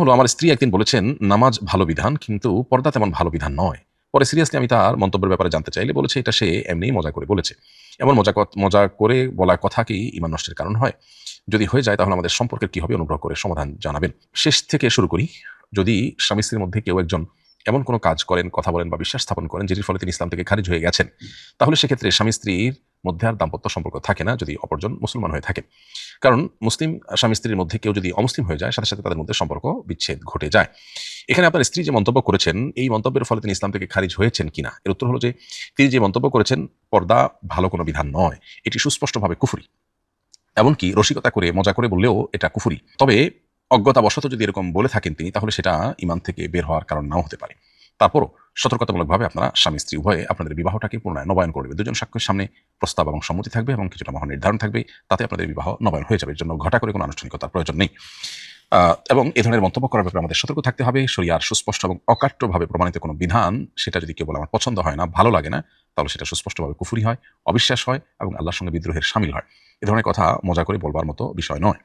হলো আমার স্ত্রী একদিন বলেছেন নামাজ ভালো বিধান কিন্তু পর্দা তেমন ভালো বিধান নয়। পরে সিরিয়াসলি আমি তার মন্তব্যের ব্যাপারে জানতে চাইলে বলেছে এটা সে এমনিই মজা করে বলেছে। এমন মজা করে বলা কথা কি ঈমান নষ্টের কারণ হয়? যদি হয়ে যায় তাহলে আমাদের সম্পর্কের কি হবে অনুগ্রহ করে সমাধান জানাবেন। শেষ থেকে শুরু করি। যদি স্বামী স্ত্রীর মধ্যে কেউ একজন এমন কোনো কাজ করেন, কথা বলেন বা বিশ্বাস স্থাপন করেন যেটির ফলে তিনি ইসলাম থেকে খারিজ হয়ে গেছেন, তাহলে সেক্ষেত্রে স্বামী স্ত্রীর মধ্যে আর দাম্পত্য সম্পর্ক থাকে না যদি অপরজন মুসলমান হয়ে থাকে। কারণ মুসলিম স্বামী স্ত্রীর মধ্যে কেউ যদি অমুসলিম হয়ে যায় সাথে সাথে তাদের মধ্যে সম্পর্ক বিচ্ছেদ ঘটে যায়। এখানে আপনার স্ত্রী যে মন্তব্য করেছেন এই মন্তব্যের ফলে তিনি ইসলাম থেকে খারিজ হয়েছেন কিনা, এর উত্তর হলো যে তিনি যে মন্তব্য করেছেন পর্দা ভালো কোনো বিধান নয়, এটি সুস্পষ্টভাবে কুফরি। এমনকি রসিকতা করে মজা করে বললেও এটা কুফরি। তবে অজ্ঞতাবশত যদি এরকম বলে থাকেন তিনি, তাহলে সেটা ঈমান থেকে বের হওয়ার কারণ নাও হতে পারে। তারপরও সতর্কতামূলকভাবে আপনারা স্বামী স্ত্রী উভয়ে আপনাদের বিবাহটাকে পুনরায় নবায়ন করে নেবেন। দুজন সাক্ষ্যের সামনে প্রস্তাব এবং সম্মতি থাকবে এবং কিছুটা মহান নির্ধারণ থাকবে, তাতে আপনাদের বিবাহ নবায়ন হয়ে যাবে। এর জন্য ঘটা করে কোনো আনুষ্ঠানিকতার প্রয়োজন নেই। এবং এ ধরনের মন্তব্য করার ব্যাপারে আমাদের সতর্ক থাকতে হবে। শরিয়ার সুস্পষ্ট এবং অকাট্যভাবে প্রমাণিত কোনো বিধান সেটা যদি কেউ বলে আমার পছন্দ হয় না, ভালো লাগে না, তাহলে সেটা সুস্পষ্টভাবে কুফরি হয়, অবিশ্বাস হয় এবং আল্লাহর সঙ্গে বিদ্রোহের শামিল হয়। এ ধরনের কথা মজা করে বলবার মতো বিষয় নয়।